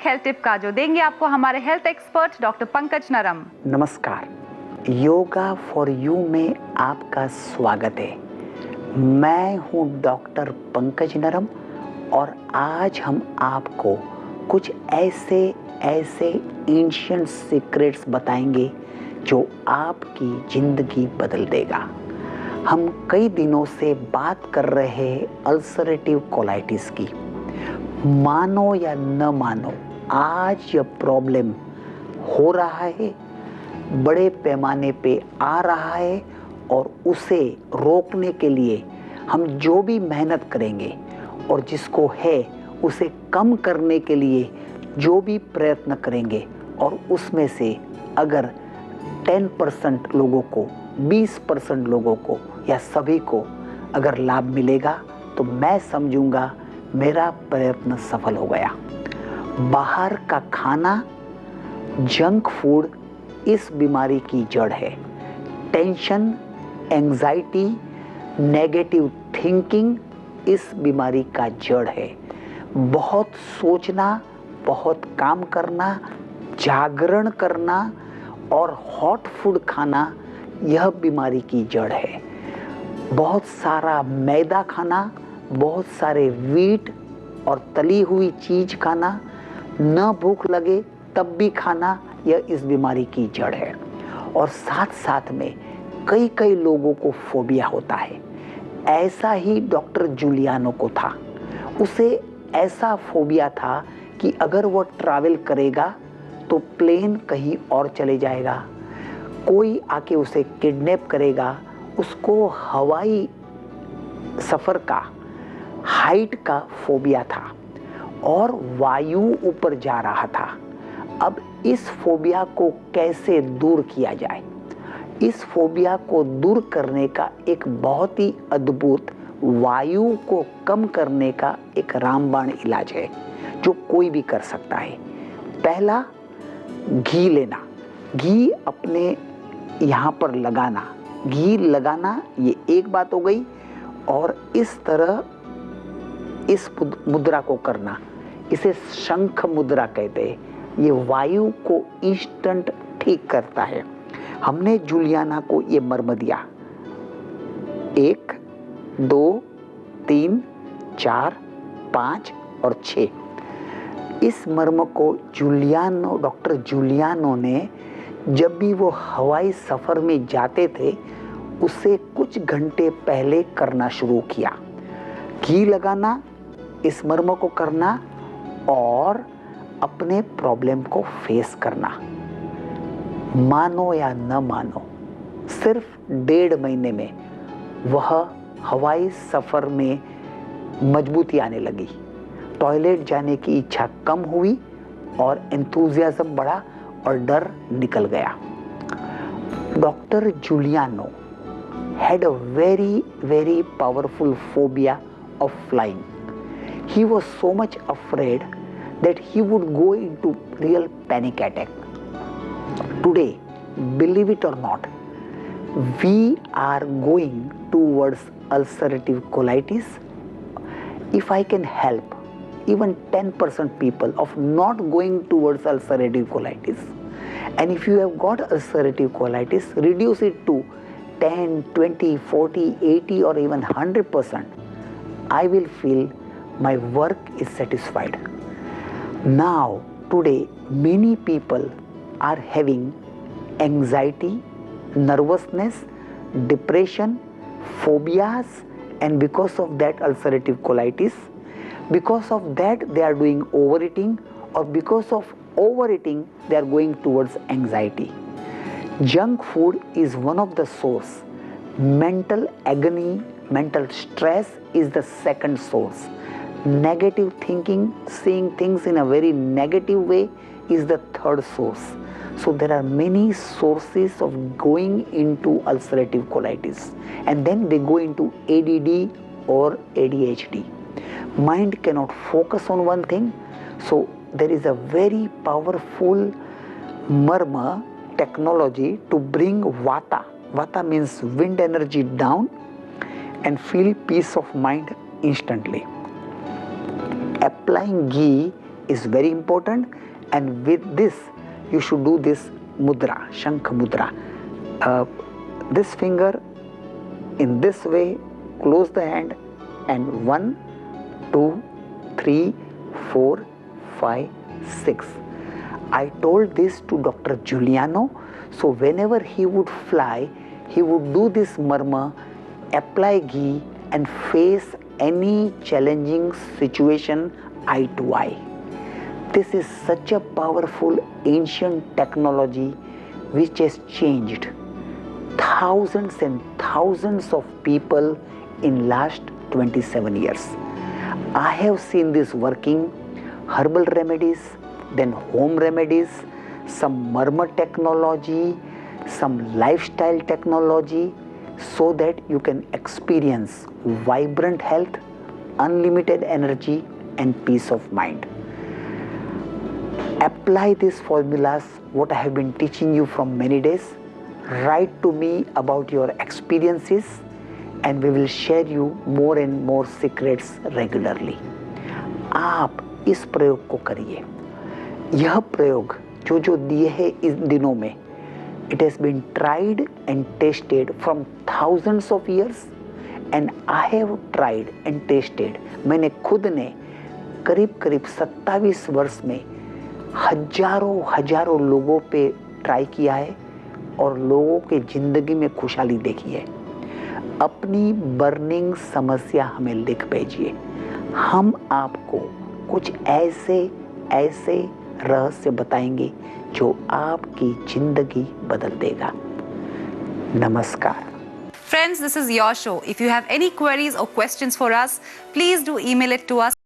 Health tip का जो देंगे आपको हमारे हेल्थ एक्सपर्ट डॉक्टर पंकज नरम। नमस्कार, योगा फॉर यू में आपका स्वागत है। मैं हूं डॉक्टर पंकज नरम और आज हम आपको कुछ ऐसे एंशिएंट सीक्रेट्स बताएंगे जो आपकी जिंदगी बदल देगा। हम कई दिनों से बात कर रहे हैं अल्सरेटिव कोलाइटिस की। मानो या न मानो, आज यह प्रॉब्लम हो रहा है, बड़े पैमाने पे आ रहा है और उसे रोकने के लिए हम जो भी मेहनत करेंगे और जिसको है उसे कम करने के लिए जो भी प्रयत्न करेंगे और उसमें से अगर 10% लोगों को, 20% लोगों को या सभी को अगर लाभ मिलेगा तो मैं समझूंगा मेरा प्रयत्न सफल हो गया। बाहर का खाना, जंक फूड इस बीमारी की जड़ है। टेंशन, एंजाइटी, नेगेटिव थिंकिंग इस बीमारी का जड़ है। बहुत सोचना, बहुत काम करना, जागरण करना और हॉट फूड खाना यह बीमारी की जड़ है। बहुत सारा मैदा खाना, बहुत सारे वीट और तली हुई चीज खाना, न भूख लगे तब भी खाना, यह इस बीमारी की जड़ है। और साथ साथ में कई लोगों को फोबिया होता है। ऐसा ही डॉक्टर जूलियानो को था। उसे ऐसा फोबिया था कि अगर वो ट्रैवल करेगा तो प्लेन कहीं और चले जाएगा, कोई आके उसे किडनैप करेगा। उसको हवाई सफर का, हाइट का फोबिया था और वायु ऊपर जा रहा था। अब इस फोबिया को कैसे दूर किया जाए? इस फोबिया को दूर करने का एक बहुत ही अद्भुत, वायु को कम करने का एक रामबाण इलाज है जो कोई भी कर सकता है। पहला, घी लेना। घी अपने यहाँ पर लगाना। घी लगाना, ये एक बात हो गई। और इस तरह इस मुद्रा को करना, इसे शंख मुद्रा कहते हैं। ये वायु को इंस्टेंट ठीक करता है। हमने जूलियाना को ये मर्म दिया, 1, 2, 3, 4, 5 और 6। इस मर्म को डॉक्टर जूलियानो ने जब भी वो हवाई सफर में जाते थे उसे कुछ घंटे पहले करना शुरू किया। घी लगाना, इस मर्म को करना और अपने प्रॉब्लम को फेस करना। मानो या न मानो, सिर्फ 1.5 महीने में वह हवाई सफर में मजबूती आने लगी। टॉयलेट जाने की इच्छा कम हुई और एंथुजियाज्म बढ़ा और डर निकल गया। Doctor Giuliano had a very powerful phobia of flying. He was so much afraid that he would go into real panic attack. Today, believe it or not, we are going towards ulcerative colitis. If I can help even 10% people of not going towards ulcerative colitis, and if you have got ulcerative colitis, reduce it to 10, 20, 40, 80 or even 100%, I will feel my work is satisfied. Now, today, many people are having anxiety, nervousness, depression, phobias, and because of that ulcerative colitis. Because of that they are doing overeating, or because of overeating they are going towards anxiety. Junk food is one of the source. Mental agony, mental stress is the second source. Negative thinking, seeing things in a very negative way is the third source. So there are many sources of going into ulcerative colitis, and then they go into ADD or ADHD. Mind cannot focus on one thing, so there is a very powerful murmur technology to bring vata. Vata means wind energy down and feel peace of mind instantly. Applying ghee is very important, and with this you should do this mudra, Shankh mudra. This finger in this way, close the hand, and 1, 2, 3, 4, 5, 6. I told this to Dr. Giuliano, so whenever he would fly, he would do this murmur, apply ghee, and face any challenging situation eye to eye. This is such a powerful ancient technology which has changed thousands and thousands of people in last 27 years. I have seen this working, herbal remedies, then home remedies, some murmur technology, some lifestyle technology, so that you can experience vibrant health, unlimited energy, and peace of mind. Apply these formulas, what I have been teaching you from many days. Write to me about your experiences, and we will share you more and more secrets regularly. आप इस प्रयोग को करिए. यह प्रयोग जो दिए है इन दिनों में, it has been tried and tested from thousands of years, and I have tried and tested. मैंने खुद ने करीब 27 वर्ष में हजारों लोगों पे ट्राई किया है और लोगों के जिंदगी में खुशहाली देखी है. अपनी बर्निंग समस्या हमें लिख भेजिए. हम आपको कुछ ऐसे रहस्य बताएंगे जो आपकी जिंदगी बदल देगा. नमस्कार. Friends, this is your show. If you have any queries or questions for us, please do email it to us.